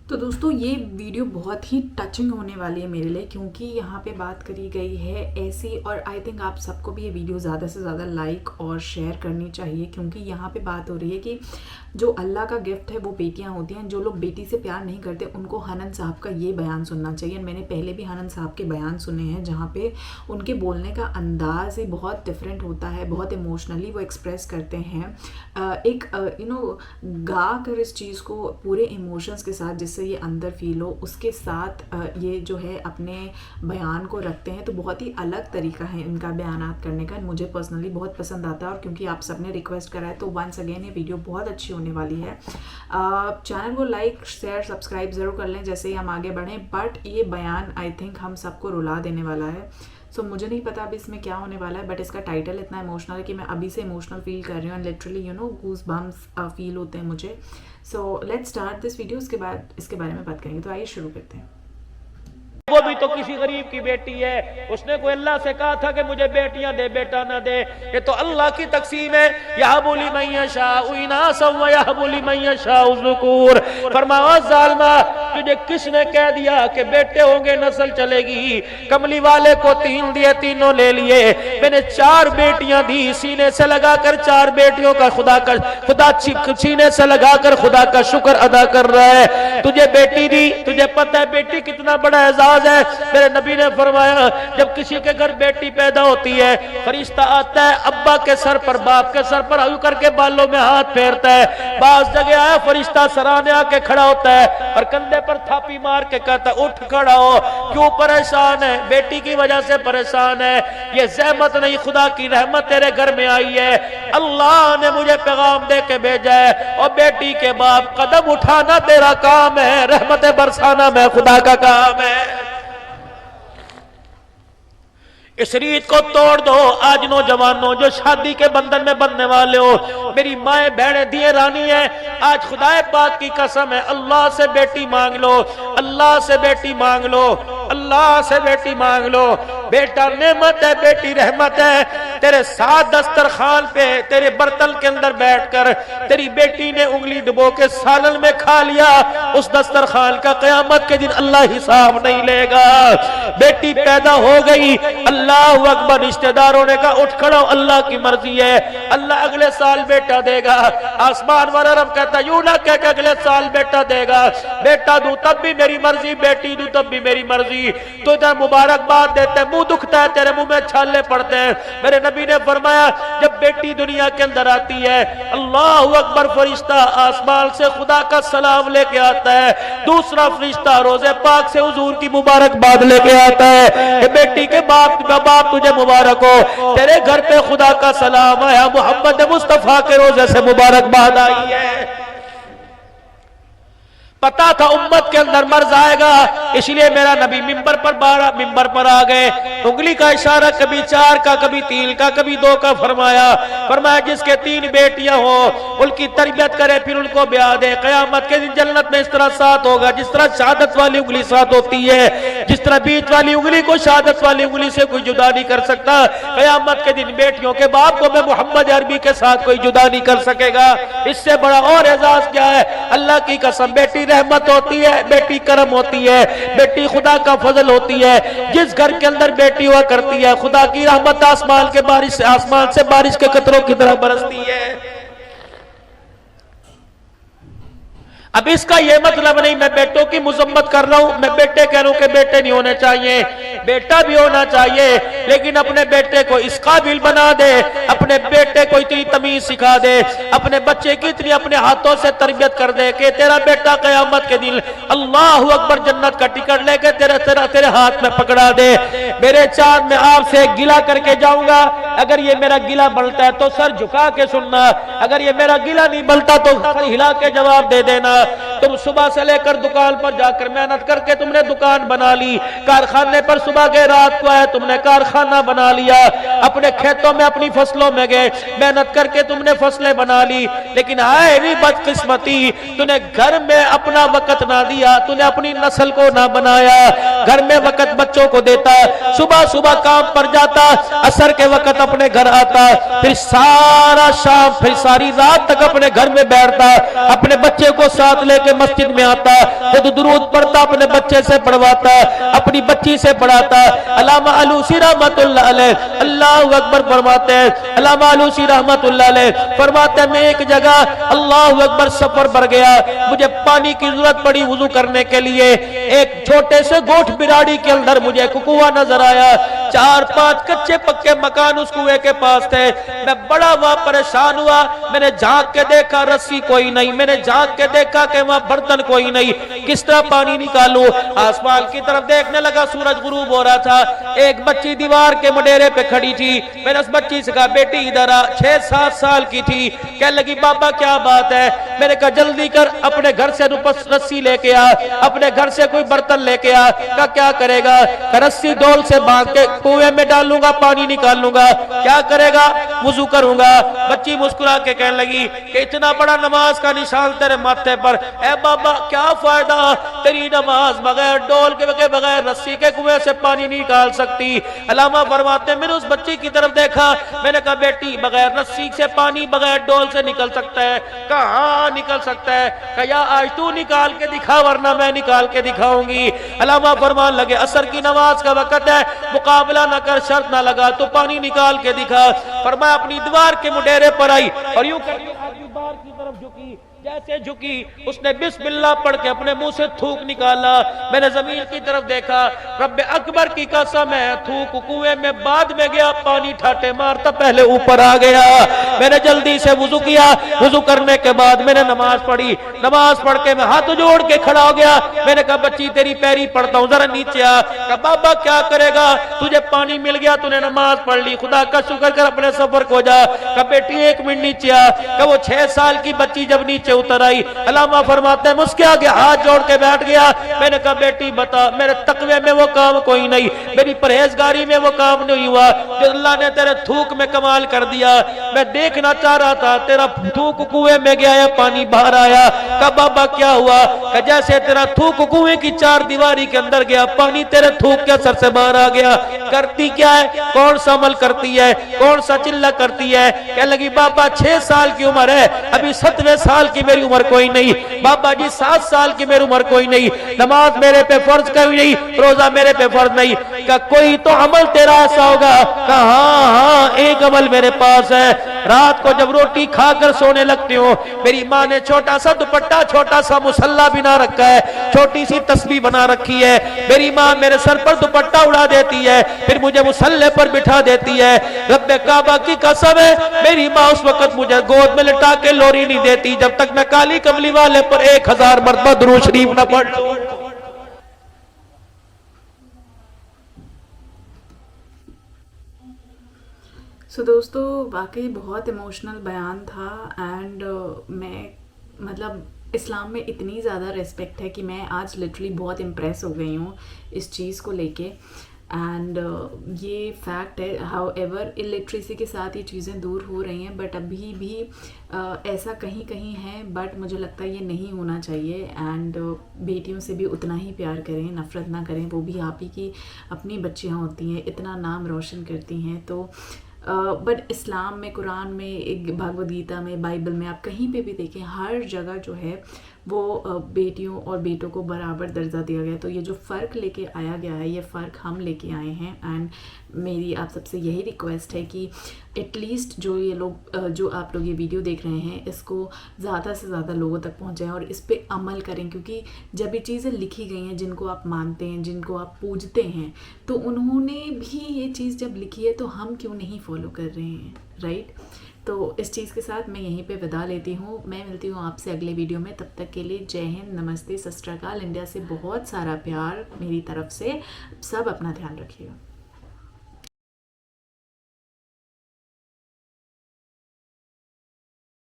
तो दोस्तों ये वीडियो बहुत ही टचिंग होने वाली है मेरे लिए, क्योंकि यहाँ पे बात करी गई है ऐसी, और आई थिंक आप सबको भी ये वीडियो ज़्यादा से ज़्यादा लाइक और शेयर करनी चाहिए, क्योंकि यहाँ पे बात हो रही है कि जो अल्लाह का गिफ्ट है वो बेटियाँ होती हैं। जो लोग बेटी से प्यार नहीं करते उनको हनन साहब का ये बयान सुनना चाहिए। मैंने पहले भी हनन साहब के बयान सुने हैं जहाँ पे उनके बोलने का अंदाज़ ही बहुत डिफरेंट होता है, बहुत इमोशनली वो एक्सप्रेस करते हैं, एक गा कर इस चीज़ को पूरे इमोशंस के साथ, जिससे ये अंदर फील हो, उसके साथ ये जो है अपने बयान को रखते हैं। तो बहुत ही अलग तरीका है इनका बयानात करने का, मुझे पर्सनली बहुत पसंद आता है। और क्योंकि आप सबने रिक्वेस्ट करा है तो वंस अगेन ये वीडियो बहुत अच्छी होने वाली है। चैनल को लाइक शेयर सब्सक्राइब ज़रूर कर लें जैसे ही हम आगे बढ़ें। बट ये बयान आई थिंक हम सबको रुला देने वाला है। सो मुझे नहीं पता अभी इसमें क्या होने वाला है, बट इसका टाइटल इतना इमोशनल है कि मैं अभी से इमोशनल फील कर रही हूँ, and literally goose bumps feel होते हैं मुझे। So let's start this video, उसके बाद इसके बारे में बात करेंगे। तो आइए शुरू करते हैं। वो भी तो किसी गरीब की बेटी है, उसने कोई अल्लाह से कहा था कि मुझे बेटियां दे, बेटा ना दे। ये तो अल्लाह की तकसीम है। यह बोली मैशूर फरमाया जालिमा, तुझे किसने कह दिया कि बेटे होंगे नस्ल चलेगी? कमली वाले को 3 दिए, तीनों ले लिए। मैंने 4 बेटियां दी, सीने से लगाकर 4 बेटियों का खुदा सीने से लगाकर खुदा का शुक्र अदा कर रहा है। तुझे बेटी दी, तुझे पता है बेटी कितना बड़ा एजाज है। मेरे नबी ने फरमाया जब किसी के घर बेटी पैदा होती है, फरिश्ता आता है अब्बा के सर पर, बाप के सर पर यूं करके बालों में हाथ फेरता है। बास जगह आया फरिश्ता सराहने आके खड़ा होता है और कंधे पर थापी मार के कहता उठ खड़ा हो। क्यों परेशान है? बेटी की वजह से परेशान है। ये ज़हमत नहीं, खुदा की रहमत तेरे घर में आई है। अल्लाह ने मुझे पैगाम दे के भेजा है, और बेटी के बाप कदम उठाना तेरा काम है, रहमत बरसाना मैं खुदा का काम है। इस रीत को तोड़ दो। आज नौजवानों जो शादी के बंधन में बंधने वाले हो, मेरी माए बहनें दिए रानी है, आज खुदाए पाक की कसम है, अल्लाह से बेटी मांग लो, अल्लाह से बेटी मांग लो, अल्लाह से बेटी मांग लो। बेटा नेमत है, बेटी रहमत है। तेरे साथ दस्तरखान पे तेरे बर्तन के अंदर बैठकर तेरी बेटी ने उंगली डुबो के सालन में खा लिया, उस दस्तरखान का क़यामत के दिन अल्लाह हिसाब नहीं लेगा। बेटी पैदा हो गई, अल्लाह अकबर, रिश्तेदारों ने कहा उठ खड़ो, अल्लाह की मर्जी है, अल्लाह अगले साल बेटा देगा। आसमान वाला रब कहता यूं ना कह के अगले साल बेटा देगा, बेटा दूं तब भी मेरी मर्जी, बेटी दूं तब भी मेरी मर्जी। तो इधर मुबारकबाद देते, मुंह दुखता है, तेरे मुंह में छाले पड़ते हैं। मेरे नबी ने फरमाया जब बेटी दुनिया के अंदर आती है, अल्लाह अकबर, फरिश्ता आसमान से खुदा का सलाम लेके आता है, दूसरा फरिश्ता रोजे पाक से हुजूर की मुबारकबाद लेके आता है, बेटी के बाप तुझे मुबारक हो, तेरे घर पे खुदा का सलाम आया, मोहम्मद मुस्तफा के रोजे से मुबारकबाद आई है। पता था उम्मत के अंदर मर्ज आएगा, इसलिए मेरा नबी मिंबर पर आ गए। उंगली का इशारा कभी 4 का, कभी 3 का, कभी 2 का फरमाया जिसके 3 बेटियां हो उनकी तरबियत करे, फिर उनको ब्याह दे। कयामत के दिन जन्नत में इस तरह साथ होगा जिस तरह शहादत वाली उंगली साथ होती है, जिस तरह बीच वाली उंगली को शहादत वाली उंगली से कोई जुदा नहीं कर सकता। कयामत के दिन बेटियों के बाप को मैं मोहम्मद अरबी के साथ कोई जुदा नहीं कर सकेगा। इससे बड़ा और एजाज क्या है? अल्लाह की कसम, बेटी रहमत होती है, बेटी करम होती है, बेटी खुदा का फजल होती है। जिस घर के अंदर बेटी हुआ करती है, खुदा की रहमत आसमान से बारिश के कतरों की तरह बरसती है। अब इसका यह मतलब नहीं मैं बेटों की मुजम्मत कर रहा हूं, मैं बेटे कह रहा हूं कि बेटे नहीं होने चाहिए, बेटा भी होना चाहिए, लेकिन अपने बेटे को इस काबिल बना दे, अपने बेटे को इतनी तमीज सिखा दे, अपने बच्चे की इतनी अपने हाथों से तरबियत कर दे कि तेरा बेटा कयामत के दिन अल्लाह अकबर जन्नत का टिकट लेके तेरे हाथ में पकड़ा दे। मेरे चांद में आपसे गिला करके जाऊंगा, अगर ये मेरा गिला बनता है तो सर झुका के सुनना, अगर ये मेरा गिला नहीं बनता तो सर हिला के जवाब दे देना। तुम सुबह से लेकर दुकान पर जाकर मेहनत करके तुमने दुकान बना ली, कारखाने पर सुबह गए रात को आए तुमने कारखाना बना लिया, अपने खेतों में अपनी फसलों में गए मेहनत करके तुमने फसलें बना ली, लेकिन आए भी बदकिस्मती, तूने घर में अपना वक्त ना दिया, तूने अपनी नस्ल को ना बनाया। घर में वक्त बच्चों को देता, सुबह सुबह काम पर जाता, असर के वक्त अपने घर आता, फिर सारा शाम फिर सारी रात तक अपने घर में बैठता, अपने बच्चे को साथ लेके मस्जिद में आता, जब दुरूद पढ़ता अपने बच्चे से पढ़वाता, अपनी बच्ची से पढ़ाता। अल्लामा आलूसी रहमतुल्लाह अलैह अल्लाहु अकबर फरमाते हैं, अल्लामा आलूसी रहमतुल्लाह अलैह फरमाते हैं, मैं एक जगह अल्लाहु अकबर सफर पर गया, मुझे पानी की जरूरत पड़ी वुजू करने के लिए। एक छोटे से गोठ बिराड़ी के अंदर मुझे एक कुआं नजर आया, 4-5 कच्चे पक्के मकान उस कुएं के पास थे। मैं बड़ा वहां परेशान हुआ, मैंने झांक के देखा रस्सी कोई नहीं, मैंने झांक के देखा कि वहां बर्तन कोई नहीं, किस तरह पानी निकालूं। आसमान की तरफ देखने लगा, सूरज गुरूब हो रहा था। एक बच्ची दीवार के मुडेरे पे खड़ी थी, मैंने उस बच्ची से कहा बेटी इधर आ, 6-7 साल की थी। कहने लगी बाबा क्या बात है। मैंने कहा जल्दी कर अपने घर से रस्सी लेके आ, अपने घर से कोई बर्तन लेके आ। कहा क्या करेगा। रस्सी डोल से बांध के कुएं में डालूंगा, पानी निकाल लूंगा। क्या करेगा। वुजू करूंगा। बच्ची मुस्कुरा के कहने लगी कि इतना बड़ा नमाज का निशान तेरे माथे पर, ए बाबा क्या फायदा, तेरी नमाज बगैर डोल के बगैर रस्सी के कुएं से पानी नहीं निकाल सकती। अल्लामा फरमाते मैंने उस बच्ची की तरफ देखा, मैंने कहा बेटी बगैर रस्सी से पानी बगैर डोल से निकल सकता है। कहाँ निकल सकता है। कहा आज तू निकाल के दिखा वरना मैं निकाल के दिखाऊंगी। अल्लामा फरमान लगे असर की नमाज का वक्त है, मुकाबला न कर, शर्त ना लगा, तो पानी निकाल के दिखा। फरमाया अपनी दीवार के मुडेरे पर आई और यूं करके दीवार की तरफ झुकी, जैसे झुकी उसने बिस्मिल्लाह पढ़ के अपने मुंह से थूक निकाला। मैंने जमीन की तरफ देखा, रब्बे अकबर की कसम है, थूक कुएं में बाद में गया, पानी ठाटे मारता पहले ऊपर आ गया। मैंने जल्दी से वुजू किया, वुजू करने के बाद मैंने नमाज पढ़ी। नमाज पढ़ के मैं हाथ जोड़ के खड़ा हो गया। मैंने कहा बच्ची तेरी पैरी पड़ता हूं, जरा नीचे आ। कहा बाबा क्या करेगा, तुझे पानी मिल गया, तूने नमाज पढ़ ली, खुदा का शुक्र कर अपने सफर को जा। कहा बेटी 1 मिनट नीचे आ। कहा वो 6 साल की बच्ची जब नीचे उतर आई, अल्लामा फरमाते हैं मुझके आगे हाथ जोड़ के बैठ गया। मैंने कहा बेटी बता, मेरे तकवे में वो काम कोई नहीं, मेरी परहेजगारी में वो काम नहीं हुआ जो अल्लाह ने तेरे थूक में कमाल कर दिया। मैं देखना चाह रहा था तेरा थूक कुएं में गया, पानी बाहर आया। कहा बाबा क्या हुआ। कहा जैसे तेरा थूक कुएं की 4 दीवारी के अंदर गया, पानी तेरे थूक के असर से बाहर आ गया। करती क्या है, कौन सा अमल करती है, कौन सा चिल्ला करती है। कहने लगी बाबा 6 साल की उम्र है, अभी 7वें साल की मेरी उम्र कोई नहीं। बाबा जी 7 साल की मेरी उम्र कोई नहीं, नमाज मेरे पे फर्ज कोई नहीं, रोजा मेरे पे फर्ज नहीं। क्या कोई तो अमल तेरा ऐसा होगा। कहा हाँ एक अमल मेरे पास है। रात को जब रोटी खाकर सोने लगती हूँ, मेरी माँ ने छोटा सा दुपट्टा, छोटा सा मुसल्ला बिना रखा है, छोटी सी तस्बीह बना रखी है। मेरी माँ मेरे सर पर दुपट्टा उड़ा देती है, फिर मुझे मुसल्ले पर बिठा देती है। रब्बे काबा की कसम है, मेरी माँ उस वक्त मुझे गोद में लिटा के लोरी नहीं देती जब तक मैं काली कमली वाले पर 1000 मरतबा दुरूद शरीफ न पढ़ लूं। सो दोस्तों वाकई बहुत इमोशनल बयान था। एंड मैं मतलब इस्लाम में इतनी ज़्यादा रिस्पेक्ट है कि मैं आज लिटरली बहुत इम्प्रेस हो गई हूँ इस चीज़ को लेके। एंड ये फैक्ट है। हाउ एवर इलिटरेसी के साथ ये चीज़ें दूर हो रही हैं, बट अभी भी ऐसा कहीं कहीं है, बट मुझे लगता है ये नहीं होना चाहिए। एंड बेटियों से भी उतना ही प्यार करें, नफ़रत ना करें। वो भी आप ही की अपनी बच्चियाँ होती हैं, इतना नाम रोशन करती हैं। तो बट इस्लाम में, कुरान में, एक भगवद गीता में, बाइबल में, आप कहीं पे भी देखें, हर जगह जो है वो बेटियों और बेटों को बराबर दर्जा दिया गया। तो ये जो फ़र्क लेके आया गया है, ये फ़र्क हम लेके आए हैं। एंड मेरी आप सबसे यही रिक्वेस्ट है कि एटलीस्ट जो ये लोग जो आप लोग ये वीडियो देख रहे हैं, इसको ज़्यादा से ज़्यादा लोगों तक पहुंचाएं और इस पे अमल करें। क्योंकि जब ये चीज़ें लिखी गई हैं, जिनको आप मानते हैं, जिनको आप पूजते हैं, तो उन्होंने भी ये चीज़ जब लिखी है तो हम क्यों नहीं फॉलो कर रहे हैं, राइट। तो इस चीज़ के साथ मैं यहीं पे विदा लेती हूँ। मैं मिलती हूँ आपसे अगले वीडियो में। तब तक के लिए जय हिंद, नमस्ते, सत श्री अकाल। इंडिया से बहुत सारा प्यार मेरी तरफ से। सब अपना ध्यान रखिएगा।